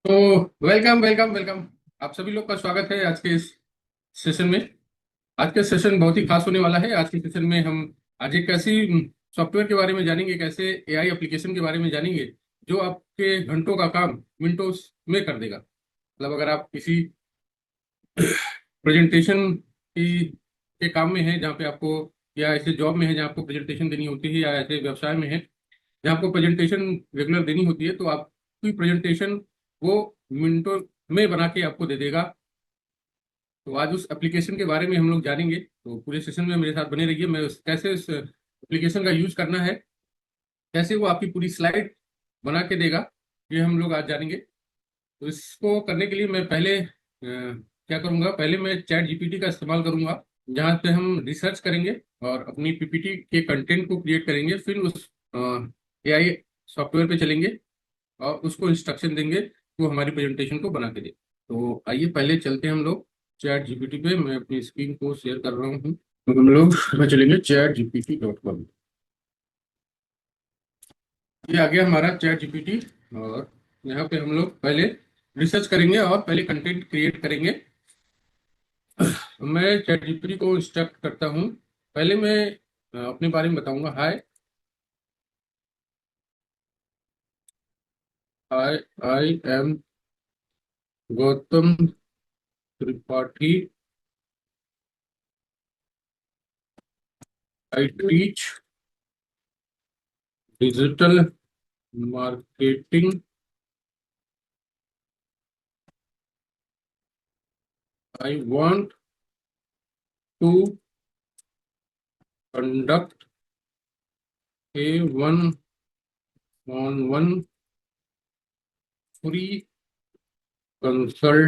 तो welcome welcome welcome. आप सभी लोग का स्वागत है आज के इस सेशन में। आज का सेशन बहुत ही खास होने वाला है। आज के सेशन में हम आज एक ऐसी सॉफ्टवेयर के बारे में जानेंगे, एक ऐसे एआई एप्लीकेशन के बारे में जानेंगे जो आपके घंटों का काम मिनटों में कर देगा। मतलब अगर आप किसी प्रेजेंटेशन की के काम में है जहाँ पे आपको, या ऐसे जॉब में है जहाँ आपको प्रेजेंटेशन देनी होती है, या ऐसे व्यवसाय में है जहाँ आपको प्रेजेंटेशन रेगुलर देनी होती है, तो आपकी प्रेजेंटेशन वो मिनटों में बना के आपको दे देगा। तो आज उस एप्लीकेशन के बारे में हम लोग जानेंगे, तो पूरे सेशन में मेरे साथ बने रहिए। मैं कैसे उस एप्लीकेशन का यूज करना है, कैसे वो आपकी पूरी स्लाइड बना के देगा, ये हम लोग आज जानेंगे। तो इसको करने के लिए मैं पहले क्या करूंगा, पहले मैं चैट जीपीटी का इस्तेमाल करूंगा, जहाँ पे हम रिसर्च करेंगे और अपनी पीपीटी के कंटेंट को क्रिएट करेंगे। फिर उस एआई सॉफ्टवेयर पे चलेंगे और उसको इंस्ट्रक्शन देंगे कि वो हमारी प्रेजेंटेशन को बना के दे। तो आइए पहले चलते हैं हम लोग चैट जीपीटी पे। मैं अपनी स्क्रीन को शेयर कर रहा हूँ, तो हम लोग में चलेंगे chatgpt.com। ये आ गया हमारा चैट जीपीटी। और यहाँ पे हम लोग पहले रिसर्च करेंगे और पहले कंटेंट क्रिएट करेंगे। मैं चैट जीपीटी को इंस्ट्रक्ट करता हूँ। पहले मैं अपने बारे में बताऊंगा। Hi, I am Gautam Tripathi. I teach digital marketing. I want to conduct a one-on-one free consultation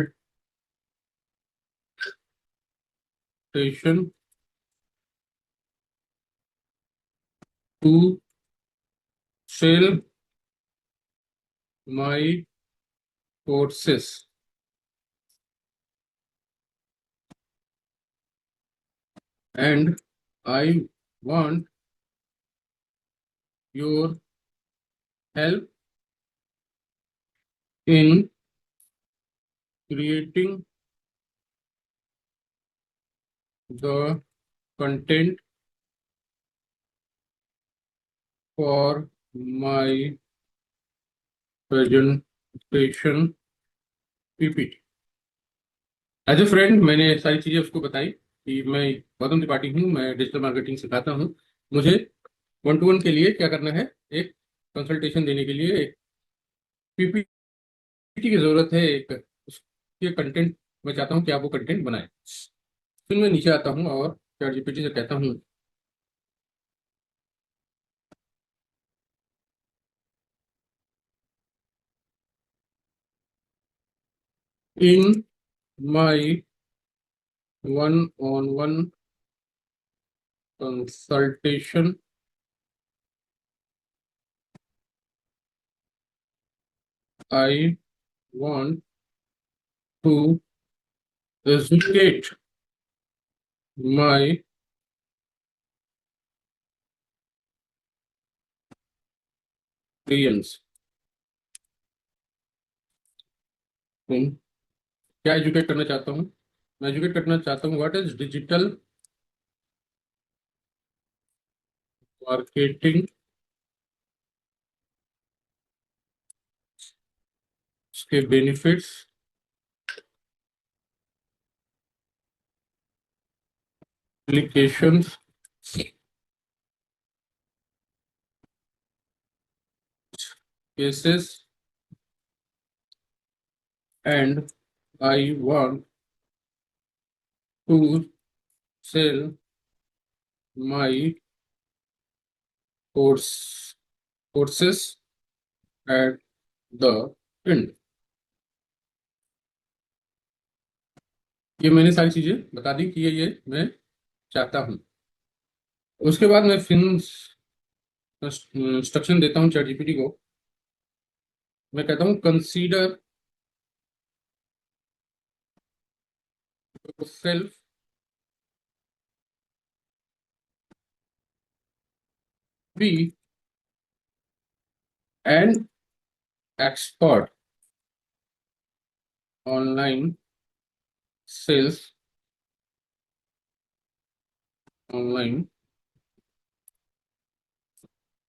to sell my courses, and I want your help in creating the content for my presentation PPT। As a friend मैंने सारी चीजें उसको बताई कि मैं गौतम त्रिपाठी हूँ, मैं digital marketing सिखाता हूँ। मुझे वन टू वन के लिए क्या करना है, एक कंसल्टेशन देने के लिए एक पीपीटी की जरूरत है। एक उसके कंटेंट मैं चाहता हूँ कि आप वो कंटेंट बनाए। फिर मैं नीचे आता हूँ और चैट जीपीटी से कहता हूँ, in my one on one consultation I want to educate my clients. क्या एजुकेट करना चाहता हूँ? मैं एजुकेट करना चाहता हूँ व्हाट इज डिजिटल मार्केटिंग, उसके benefits, applications, cases, and I want to sell my course courses at the end. ये मैंने सारी चीजें बता दी कि ये मैं चाहता हूँ। उसके बाद मैं फिर इंस्ट्रक्शन देता हूँ चैट जीपीटी को। मैं कहता हूँ consider self be an expert online sales, online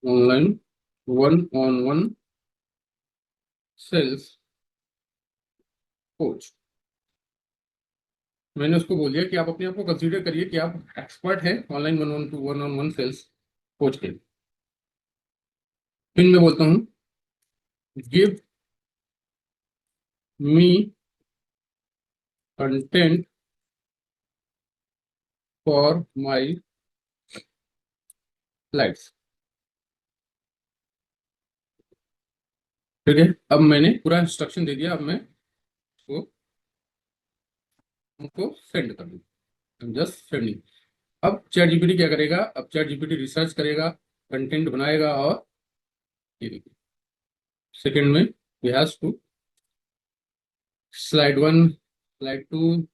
online one on one sales coach. मैंने उसको बोल दिया कि आप अपने आप को कंसीडर करिए कि आप एक्सपर्ट हैं online one on one sales coach के। फिर मैं बोलता हूँ give me content for my slides. ठीक है, अब मैंने पूरा इंस्ट्रक्शन दे दिया। अब मैं उसको उनको सेंड कर दूँ, जस्ट सेंडिंग। अब चैट जीपीटी क्या करेगा? अब चैट जीपीटी रिसर्च करेगा, कंटेंट बनाएगा, और ये देखिए सेकंड में we has to slide one, slide two,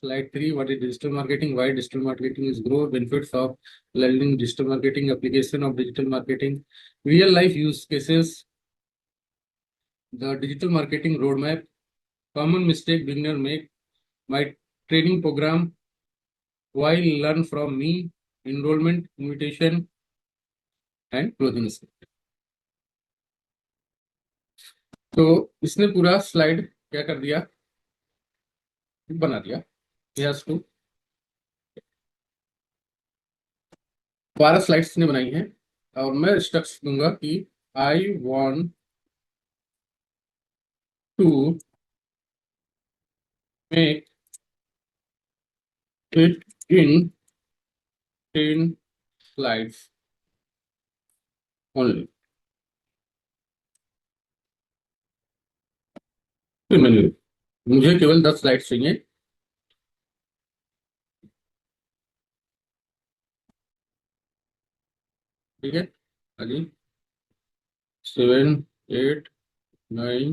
slide 3, what is digital marketing, why digital marketing is grow, benefits of learning digital marketing, application of digital marketing, real life use cases, the digital marketing roadmap, common mistake beginner make, my training program, why learn from me, enrollment, invitation and closing script। तो इसने पूरा slide क्या कर दिया, बना दिया। Yes to 12 slides ने बनाई हैं, और मैं स्टेप्स दूंगा कि I want to make it in 10 slides only। फिर मैंने मुझे केवल 10 स्लाइड्स चाहिए। ठीक है, अभी 7, 8, 9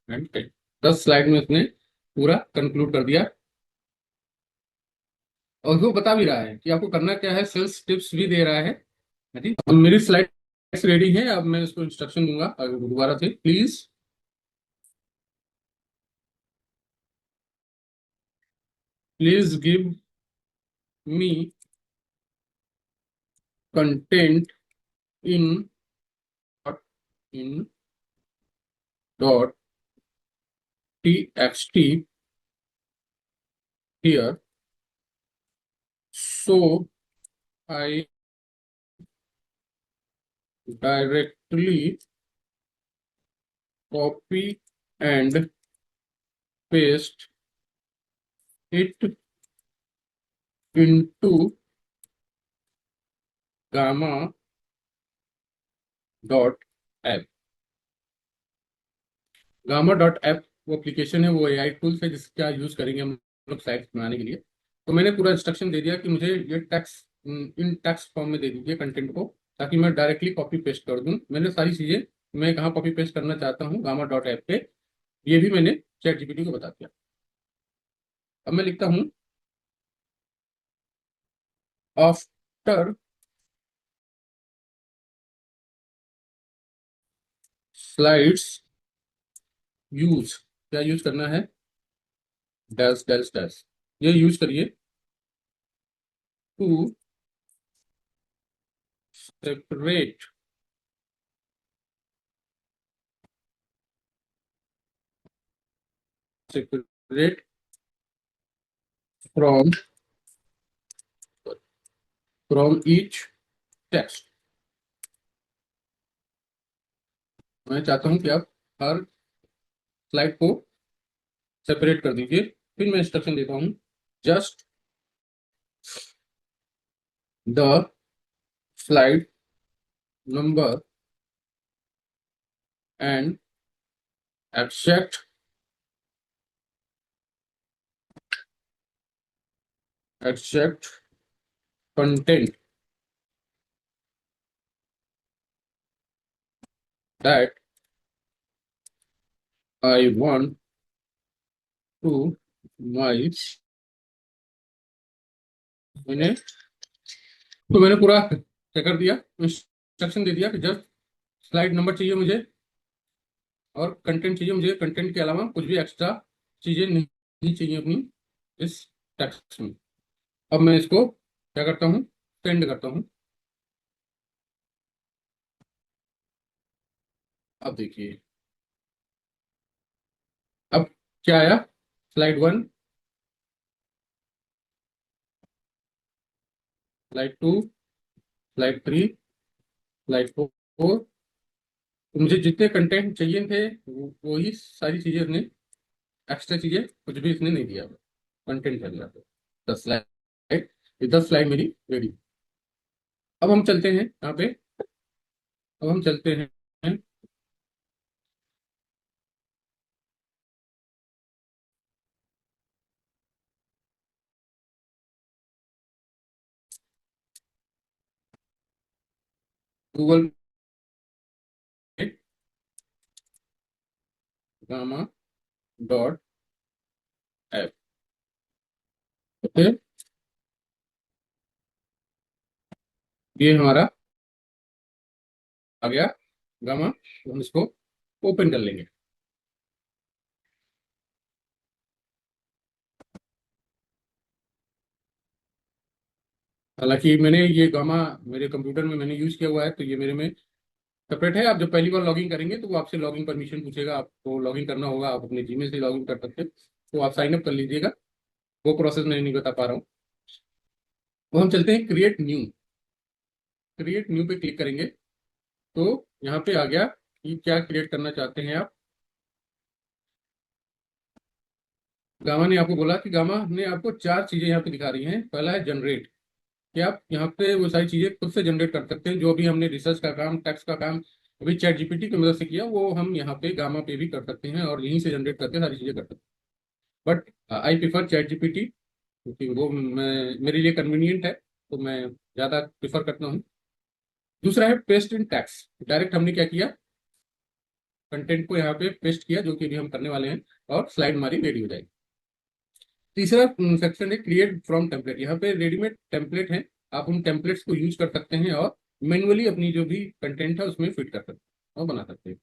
एंड 10, 10 स्लाइड में उसने पूरा कंक्लूड कर दिया। और वो बता भी रहा है कि आपको करना क्या है, सेल्स टिप्स भी दे रहा है। ठीक, अब मेरी स्लाइड्स रेडी है। अब मैं उसको इंस्ट्रक्शन दूंगा दोबारा से, please please give me content in in dot T x T here, so I directly copy and paste it into gamma dot app. Gamma dot app वो एप्लीकेशन है, वो एआई टूल्स है जिसका यूज करेंगे हम लोग साइट बनाने के लिए। तो मैंने पूरा इंस्ट्रक्शन दे दिया कि मुझे ये टेक्स्ट इन टेक्स्ट फॉर्म में दे दीजिए कंटेंट को, ताकि मैं डायरेक्टली कॉपी पेस्ट कर दूं। मैंने सारी चीजें मैं कहाँ कॉपी पेस्ट करना चाहता हूँ, गामा डॉट ऐप पे, ये भी मैंने चैट जीपीटी को बता दिया। अब मैं लिखता हूँ आफ्टर स्लाइड्स यूज, क्या यूज करना है, डैश डैश डैश, ये यूज करिए to separate separate from from each text. मैं चाहता हूं कि आप हर स्लाइड को सेपरेट कर दीजिए। फिर मैं इंस्ट्रक्शन देता हूं, just the slide number and except except content that I want to my. मैंने मैंने पूरा क्या कर दिया, इंस्ट्रक्शन दे दिया कि जस्ट स्लाइड नंबर चाहिए मुझे और कंटेंट चाहिए मुझे, कंटेंट के अलावा कुछ भी एक्स्ट्रा चीजें नहीं चाहिए अपनी इस टेक्स्ट में। अब मैं इसको क्या करता हूँ, सेंड करता हूँ। अब देखिए, अब क्या आया, स्लाइड 1, स्लाइड 2, स्लाइड 3, स्लाइड 4। तो मुझे जितने कंटेंट चाहिए थे वही सारी चीजें इसने, एक्स्ट्रा चीजें कुछ भी इसने नहीं दिया, कंटेंट कर दिया। 10 स्लाइड, ये 10 स्लाइड मेरी रेडी। अब हम चलते हैं यहाँ पे, अब हम चलते हैं गूगल पे, गामा डॉट ऐप। ओके, ये हमारा आ गया गामा। हम इसको ओपन कर लेंगे। हालांकि मैंने ये गामा मेरे कंप्यूटर में मैंने यूज किया हुआ है, तो ये मेरे में सेपरेट है। आप जब पहली बार लॉगिन करेंगे तो वो आपसे लॉगिन परमिशन पूछेगा, आपको लॉगिन करना होगा। आप अपने जीमेल से लॉगिन कर सकते हैं, तो आप साइन अप कर लीजिएगा। वो प्रोसेस मैं नहीं बता पा रहा हूँ। तो हम चलते हैं क्रिएट न्यू। क्रिएट न्यू पे क्लिक करेंगे तो यहाँ पे आ गया कि क्या क्रिएट करना चाहते हैं आप। गामा ने आपको बोला कि गामा ने आपको 4 चीजें यहाँ पे दिखा रही हैं। पहला है जनरेट, कि आप यहाँ पे वो सारी चीजें खुद से जनरेट कर सकते हैं। जो भी हमने रिसर्च का काम, टेक्स्ट का काम अभी चैट जीपीटी की मदद से किया, वो हम यहाँ पे गामा पे भी कर सकते हैं और यहीं से जनरेट करके सारी चीजें कर सकते हैं। But I prefer chat GPT, क्योंकि वो मेरे लिए कन्वीनियंट है, तो मैं ज़्यादा प्रिफर करता हूँ। दूसरा है पेस्ट इन टैक्स। डायरेक्ट हमने क्या किया, कंटेंट को यहाँ पे पेस्ट किया, जो कि अभी हम करने वाले हैं, और स्लाइड हमारी रेडी हो जाएगी। तीसरा सेक्शन है क्रिएट फ्रॉम टेम्पलेट। यहाँ पे रेडीमेड टेम्पलेट है, आप उन टेम्पलेट्स को यूज कर सकते हैं और मैनुअली अपनी जो भी कंटेंट है उसमें फिट कर सकते हैं और बना सकते हैं।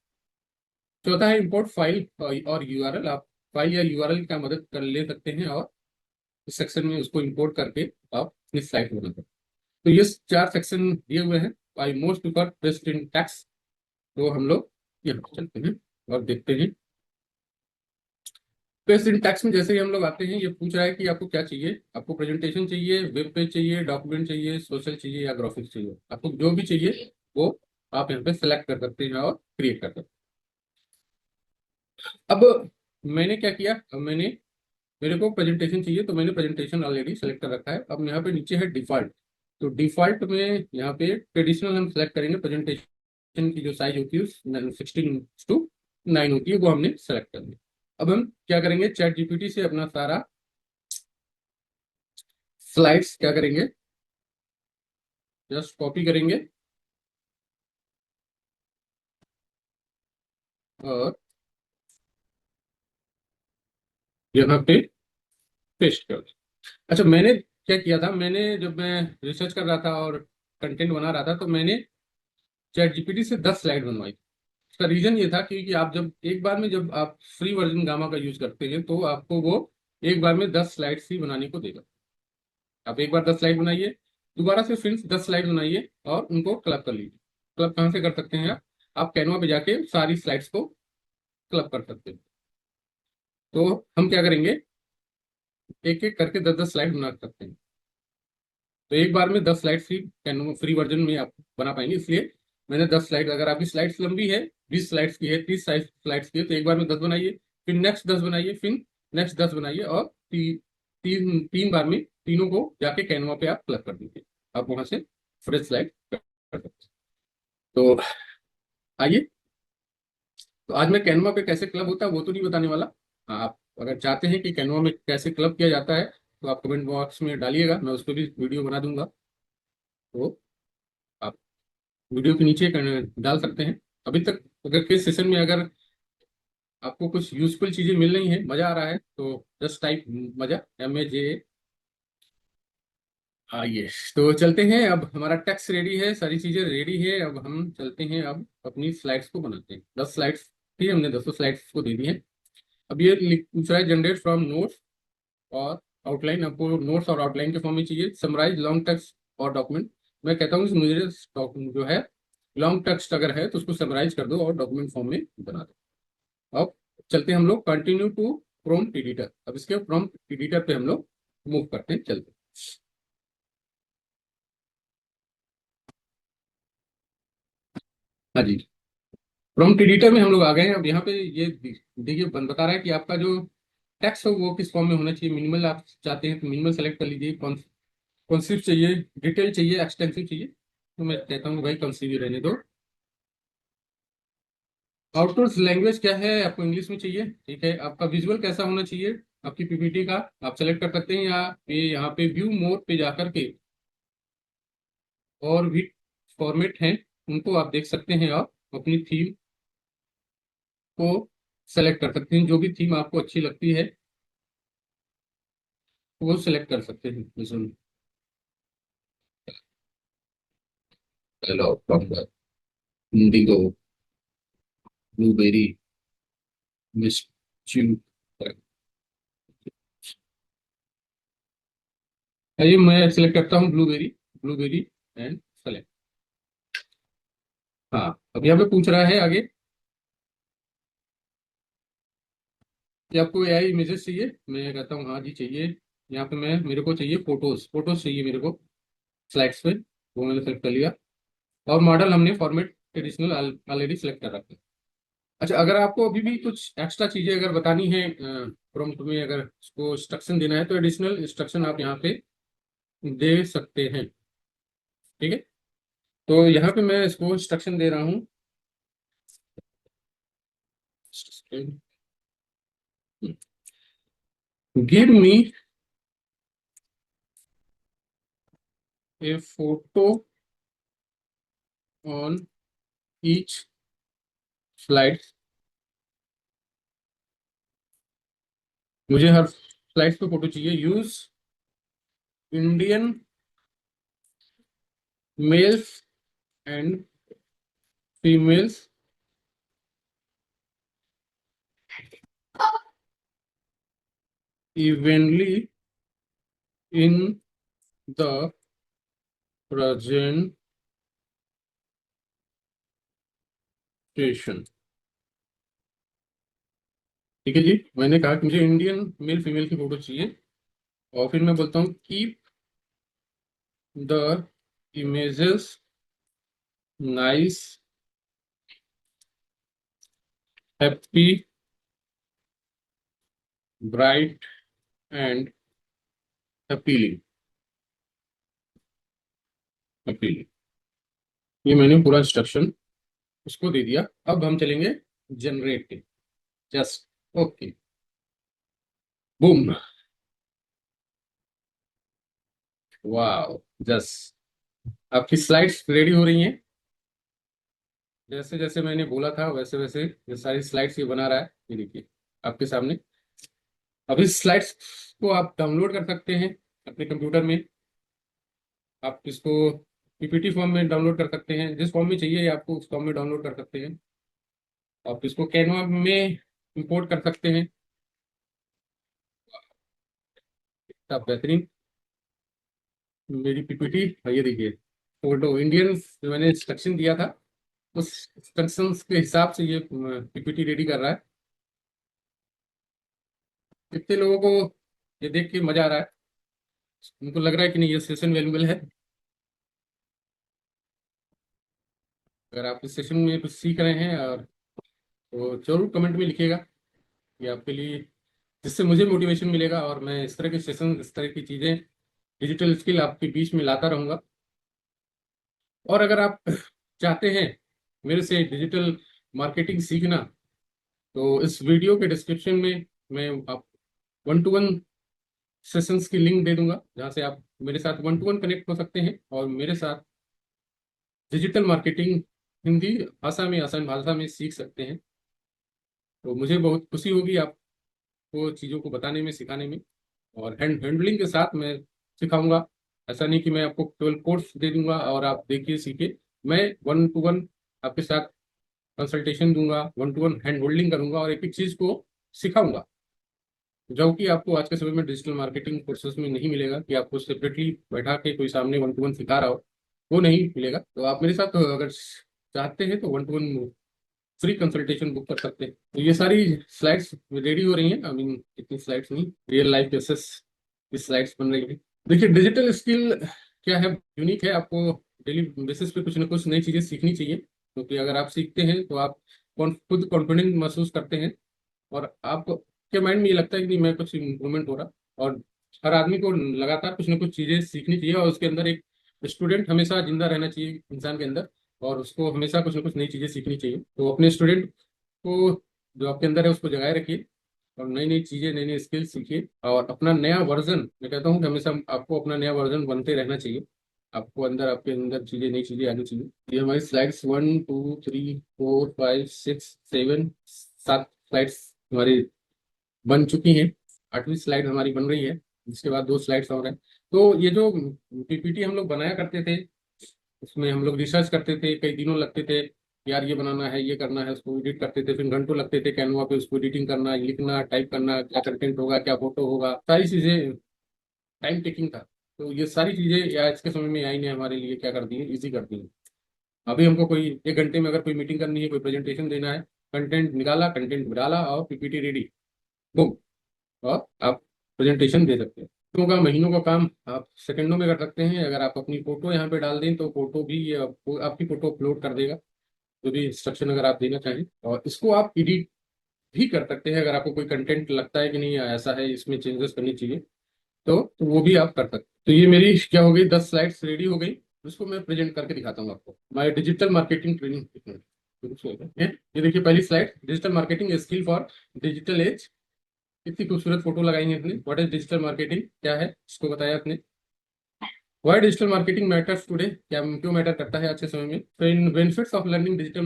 चौथा है इंपोर्ट फाइल और यूआरएल। आप फाइल या यूआरएल की मदद कर ले सकते हैं और इस सेक्शन में उसको इंपोर्ट करके आप इस साइट में बना सकते हैं। तो ये 4 सेक्शन दिए हुए हैं। I most prefer paste in tax. तो हम लोग यहाँ पे चलते हैं और देखते हैं। पेस्ट इन टैक्स में जैसे ही हम लोग आते हैं, ये पूछ रहा है कि आपको क्या चाहिए। आपको प्रेजेंटेशन चाहिए, वेब पेज चाहिए, डॉक्यूमेंट चाहिए, सोशल चाहिए या ग्राफिक्स चाहिए। आपको जो भी चाहिए वो आप यहाँ पे सेलेक्ट कर सकते हैं और क्रिएट कर सकते हैं। अब मैंने क्या किया, अब मेरे को प्रेजेंटेशन चाहिए, तो मैंने प्रेजेंटेशन ऑलरेडी सेलेक्ट कर रखा है। अब यहाँ पे नीचे है डिफॉल्ट, तो डिफॉल्ट में यहाँ पे ट्रेडिशनल हम सेलेक्ट करेंगे। प्रेजेंटेशन की जो साइज होती है 16:9 होती है, वो हमने सेलेक्ट कर लिया। अब हम क्या करेंगे, चैट जीपीटी से अपना सारा स्लाइड्स क्या करेंगे, जस्ट कॉपी करेंगे और यहाँ पे पेस्ट कर दिया। अच्छा, मैंने क्या किया था, मैंने जब मैं रिसर्च कर रहा था और कंटेंट बना रहा था, तो मैंने चैट जीपीटी से 10 स्लाइड बनवाई। इसका रीजन ये था क्योंकि आप जब एक बार में, जब आप फ्री वर्जन गामा का यूज करते हैं, तो आपको वो एक बार में 10 स्लाइड्स ही बनाने को देगा। आप एक बार 10 स्लाइड बनाइए, दोबारा से फिर 10 स्लाइड बनाइए और उनको क्लब कर लीजिए। क्लब कहाँ से कर सकते हैं आप कैनवा पे जाके सारी स्लाइड्स को क्लब कर सकते हैं। तो हम क्या करेंगे, एक एक करके 10-10 स्लाइड बना सकते हैं। तो एक बार में 10 slide free Canva free version में आप बना पाएंगे। इसलिए मैंने 10 स्लाइड, अगर आपकी स्लाइड्स लंबी है, 20 स्लाइड्स की है, 30 स्लाइड्स की है, तो एक बार में 10 बनाइए, फिर नेक्स्ट 10 बनाइए, फिर नेक्स्ट 10 बनाइए और तीन तीन बार में तीनों को जाके कैनवा पे आप क्लब कर दीजिए। आप वहां से फ्रेश स्लाइड कर सकते हैं। तो आइए, तो आज मैं कैनवा पे कैसे क्लब होता है वो तो नहीं बताने वाला। हाँ, आप अगर चाहते हैं कि कैनवा में कैसे क्लब किया जाता है, तो आप कमेंट बॉक्स में डालिएगा, मैं उस पर भी वीडियो बना दूंगा। तो आप वीडियो के नीचे डाल सकते हैं। अभी तक अगर किस सेशन में अगर आपको कुछ यूजफुल चीजें मिल रही हैं, मजा आ रहा है, तो जस्ट टाइप मजा, MAJA। आइए, तो चलते हैं। अब हमारा टेक्स्ट रेडी है, सारी चीजें रेडी है। अब हम चलते हैं, अब अपनी स्लाइड्स को बनाते हैं। 10 स्लाइड्स थी, हमने 10 स्लाइड्स को दे दी है। अब ये पूछ रहा है जनरेट फ्रॉम नोट्स और आउटलाइन। आपको नोट्स और आउटलाइन के फॉर्म में चाहिए। समराइज लॉन्ग टेक्स्ट और डॉक्यूमेंट। मैं कहता हूँ कि मुझे जो है लॉन्ग टेक्स्ट अगर है तो उसको समराइज कर दो और डॉक्यूमेंट फॉर्म में बना दो। अब चलते हैं हम लोग कंटिन्यू टू प्रॉम्प्ट एडिटर। अब इसके प्रॉम्प्ट एडिटर पे हम लोग मूव करते हैं, चलते हैं। हाँ जी, प्रॉम्प्ट एडिटर में हम लोग आ गए हैं। अब यहाँ पे ये देखिए बता रहा है कि आपका जो टेक्स्ट हो वो किस फॉर्म में होना चाहिए। मिनिमल आप चाहते हैं तो मिनिमल सेलेक्ट कर लीजिए। कॉन्सिव चाहिए, डिटेल चाहिए, एक्सटेंसिव चाहिए, तो मैं कहता हूँ भाई कॉन्सिव ही रहने दो। आउटपुट लैंग्वेज क्या है, आपको इंग्लिश में चाहिए, ठीक है। आपका विजुअल कैसा होना चाहिए आपकी पीपीटी का, आप सेलेक्ट कर सकते हैं, या ये यहाँ पे व्यू मोड पे जाकर के और भी फॉर्मेट हैं उनको आप देख सकते हैं और अपनी थीम को सेलेक्ट कर सकते हैं। जो भी थीम आपको अच्छी लगती है वो सिलेक्ट कर सकते हैं। जैसे हेलो इंडिगो, ब्लूबेरी, मिस्चू, ये मैं सिलेक्ट करता हूँ ब्लूबेरी, ब्लूबेरी एंड सेलेक्ट। हाँ, अब यहाँ पे पूछ रहा है आगे कि आपको एआई इमेजेस चाहिए। मैं कहता हूँ हाँ जी चाहिए। यहाँ पे मेरे को चाहिए फोटोज, फोटोज चाहिए मेरे को स्लाइड्स पे, वो मैंने सेलेक्ट कर लिया। और मॉडल हमने फॉर्मेट ट्रेडिशनल ऑलरेडी सेलेक्ट कर रखा है। अच्छा, अगर आपको अभी भी कुछ एक्स्ट्रा चीजें अगर बतानी है प्रॉम्प्ट में, अगर उसको इंस्ट्रक्शन देना है तो एडिशनल इंस्ट्रक्शन आप यहाँ पे दे सकते हैं, ठीक है। तो यहाँ पे मैं इसको इंस्ट्रक्शन दे रहा हूँ। Give me A photo on each slide. मुझे हर स्लाइड पे फोटो चाहिए। Use Indian mails and females evenly in the presentation। ठीक है जी, मैंने कहा कि मुझे इंडियन मेल फीमेल की फोटो चाहिए और फिर मैं बोलता हूँ keep the images nice, happy, bright and appealing, appealing. ये मैंने पूरा इंस्ट्रक्शन उसको दे दिया। अब हम चलेंगे जनरेट पे, just okay, boom, wow, just आपकी स्लाइड्स रेडी हो रही हैं। जैसे जैसे मैंने बोला था वैसे वैसे ये सारी स्लाइड्स ये बना रहा है। ये देखिए आपके सामने। अब इस स्लाइड्स को आप डाउनलोड कर सकते हैं अपने कंप्यूटर में। आप इसको पीपीटी फॉर्म में डाउनलोड कर सकते हैं, जिस फॉर्म में चाहिए आपको उस फॉर्म में डाउनलोड कर सकते हैं। आप इसको कैनवा में इंपोर्ट कर सकते हैं। आप बेहतरीन मेरी पीपीटी, ये देखिए फोटो इंडियन जो मैंने इंस्ट्रक्शन दिया था उस इंस्ट्रक्शंस के हिसाब से ये पीपीटी रेडी कर रहा है। कितने लोगों को ये देख के मजा आ रहा है, उनको लग रहा है कि नहीं ये सेशन वैल्यूबल है। अगर आप इस सेशन में कुछ सीख रहे हैं और तो जरूर कमेंट में लिखिएगा कि आपके लिए, जिससे मुझे मोटिवेशन मिलेगा और मैं इस तरह के सेशन, इस तरह की चीज़ें, डिजिटल स्किल आपके बीच में लाता रहूँगा। और अगर आप चाहते हैं मेरे से डिजिटल मार्केटिंग सीखना तो इस वीडियो के डिस्क्रिप्शन में मैं आप 1-to-1 सेशंस की लिंक दे दूंगा, जहाँ से आप मेरे साथ 1-to-1 कनेक्ट हो सकते हैं और मेरे साथ डिजिटल मार्केटिंग हिंदी भाषा में, आसान भाषा में सीख सकते हैं। तो मुझे बहुत खुशी होगी आपको चीज़ों को बताने में, सिखाने में। और हैंडलिंग के साथ मैं सिखाऊंगा। ऐसा नहीं कि मैं आपको केवल कोर्स दे दूंगा और आप देखिए सीखिए। मैं 1-to-1 आपके साथ कंसल्टेशन दूंगा, 1-to-1 हैंड होल्डिंग करूंगा और एक एक चीज़ को सिखाऊंगा, जो कि आपको आज के समय में डिजिटल मार्केटिंग कोर्सेज में नहीं मिलेगा, कि आपको सेपरेटली बैठा के कोई सामने वन टू वन सिखा रहा हो, वो नहीं मिलेगा। तो आप मेरे साथ अगर चाहते हैं तो one two one free consultation book कर सकते हैं। तो ये सारी स्लाइड्स रेडी हो रही हैं, आई मीन इतनी स्लाइड्स नहीं, रियल लाइफ केसेस की स्लाइड्स बन रही है। देखिए, डिजिटल स्किल क्या है, यूनिक है। आपको डेली बेसिस पे कुछ ना कुछ नई चीजें सीखनी चाहिए, क्योंकि अगर आप सीखते हैं तो आप खुद कॉन्फिडेंट महसूस करते हैं, और आपके माइंड में ये लगता है कि नहीं, मैं कुछ इम्प्रूवमेंट हो रहा। और हर आदमी को लगातार कुछ ना कुछ चीजें सीखनी चाहिए, और उसके अंदर एक स्टूडेंट हमेशा जिंदा रहना चाहिए इंसान के अंदर, और उसको हमेशा कुछ ना कुछ नई चीजें सीखनी चाहिए। तो अपने स्टूडेंट को जो आपके अंदर है उसको जगाए रखिए, और नई नई चीजें, नई नई स्किल सीखिए, और अपना नया वर्जन, मैं कहता हूँ कि हमेशा आपको अपना नया वर्जन बनते रहना चाहिए। आपको अंदर, आपके अंदर चीजें, नई चीजें आनी चाहिए। ये हमारी स्लाइड्स 1 2 3 4 5 6 7 सात स्लाइड्स हमारी बन चुकी हैं। 8वीं स्लाइड हमारी बन रही है, जिसके बाद 2 स्लाइड्स और हैं। तो ये जो पीपीटी हम लोग बनाया करते थे, उसमें हम लोग रिसर्च करते थे, कई दिनों लगते थे, यार ये बनाना है, ये करना है, उसको एडिट करते थे, फिर घंटों लगते थे कैनवा पे उसको एडिटिंग करना, लिखना, टाइप करना, क्या कंटेंट होगा, क्या फोटो होगा, सारी चीजें टाइम टेकिंग था। तो ये सारी चीजें आज के समय में आई ने हमारे लिए क्या कर दी है, इजी कर दी है। अभी हमको कोई 1 घंटे में अगर कोई मीटिंग करनी है, कोई प्रेजेंटेशन देना है, कंटेंट निकाला, कंटेंट डाला, और पीपीटी रेडी, बुम, और आप प्रेजेंटेशन दे सकते हैं। दिनों का, महीनों का काम आप सेकंडों में कर सकते हैं। अगर आप अपनी फोटो यहाँ पे डाल दें तो फोटो भी ये आपको, आपकी फोटो अपलोड कर देगा, जो भी इंस्ट्रक्शन अगर आप देना चाहें। और इसको आप एडिट भी कर सकते हैं, अगर आपको कोई कंटेंट लगता है कि नहीं ऐसा है, इसमें चेंजेस करनी चाहिए, तो वो भी आप कर सकते हैं। तो ये मेरी क्या हो गई, 10 स्लाइड्स रेडी हो गई। उसको मैं प्रेजेंट करके दिखाता हूँ आपको, माई डिजिटल मार्केटिंग ट्रेनिंग। ये देखिए, पहली slide, digital marketing skill for digital age. कितनी खूबसूरत फोटो लगाई है इसने। व्हाट इज डिजिटल मार्केटिंग, क्या है, इसको बताया आपने। Why digital marketing matters today, क्या क्यों मैटर करता है आज के समय में। फिर benefits of learning digital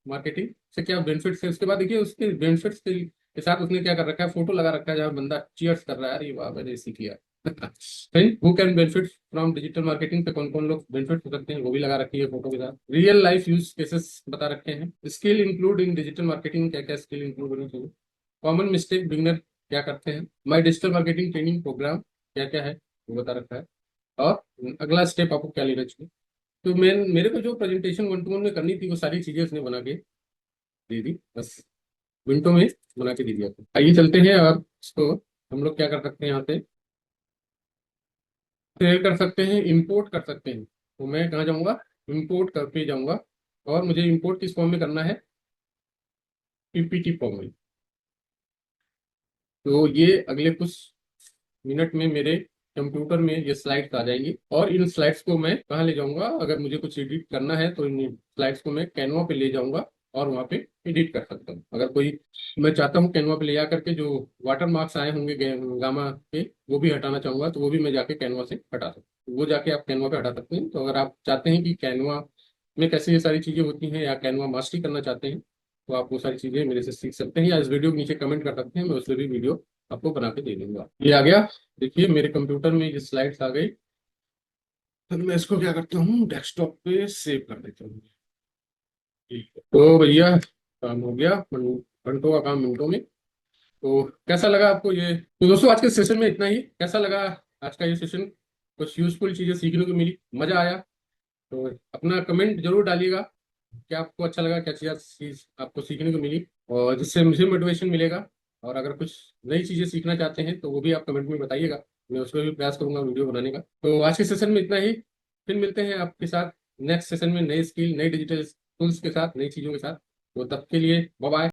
marketing से क्या बेनिफिट्स है। उसके बाद देखिए उसके बेनिफिट्स के साथ उसने क्या कर रखा है, फोटो लगा रखा है जहाँ बंदा चीयर्स कर रहा है, अरे वाह मैंने सीख लिया। फिर who can benefit from digital marketing, पे कौन कौन लोग बेनिफिट हो सकते हैं, वो भी लगा रखी है फोटो के साथ। रियल लाइफ यूज केसेस बता रखे हैं। Skill include in digital marketing, क्या क्या स्किल इंक्लूड होनी चाहिए। कॉमन मिस्टेक बिगिनर क्या करते हैं। My digital marketing training program क्या क्या है, वो बता रखा है। और अगला स्टेप आपको क्या लेना चाहिए। तो मैं, मेरे को जो प्रेजेंटेशन वन टू वन में करनी थी, वो सारी चीजें उसने बना के दे दी, बस मिनटों में बना के दे दिया था। आइए चलते हैं, और इसको हम लोग क्या कर सकते हैं, यहाँ पे शेयर कर सकते हैं, इंपोर्ट कर सकते हैं। तो मैं कहाँ जाऊँगा, इंपोर्ट कर पे जाऊँगा, और मुझे इंपोर्ट किस फॉर्म में करना है, पीपीटी फॉर्म में। तो ये अगले कुछ मिनट में मेरे कंप्यूटर में ये स्लाइड्स आ जाएंगी, और इन स्लाइड्स को मैं कहाँ ले जाऊंगा, अगर मुझे कुछ एडिट करना है तो इन स्लाइड्स को मैं कैनवा पे ले जाऊंगा, और वहाँ पे एडिट कर सकता हूँ। अगर कोई, मैं चाहता हूँ कैनवा पे ले जा करके जो वाटर मार्क्स आए होंगे गामा के, वो भी हटाना चाहूंगा, तो वो भी मैं जाके कैनवा से हटा सकता हूँ। वो जाके आप कैनवा पे हटा सकते हैं। तो अगर आप चाहते हैं कि कैनवा में कैसे ये सारी चीजें होती हैं, या कैनवा मास्टरी करना चाहते हैं, तो आप वो सारी चीजें मेरे से सीख सकते हैं, या इस वीडियो के नीचे कमेंट कर सकते हैं, मैं उसमें भी वीडियो आपको बना के दे दूंगा। ये आ गया, देखिए मेरे कंप्यूटर में ये स्लाइड्स आ गई। फिर मैं इसको क्या करता हूँ, डेस्कटॉप पे सेव कर देता हूँ। ठीक है, तो भैया काम हो गया, घंटों का काम मिनटों में। तो कैसा लगा आपको ये, तो दोस्तों आज के सेशन में इतना ही। कैसा लगा आज का ये सेशन, कुछ यूजफुल चीजें सीखने को मिली, मजा आया। तो अपना कमेंट जरूर डालिएगा, क्या आपको अच्छा लगा, क्या चीज आपको सीखने को मिली, और जिससे मुझे मोटिवेशन मिलेगा। और अगर कुछ नई चीजें सीखना चाहते हैं तो वो भी आप कमेंट में बताइएगा, मैं उसमें भी प्रयास करूंगा वीडियो बनाने का। तो आज के सेशन में इतना ही, फिर मिलते हैं आपके साथ नेक्स्ट सेशन में, नई स्किल, नई डिजिटल टूल्स के साथ, नई चीजों के साथ। तो तब के लिए बाय बाय।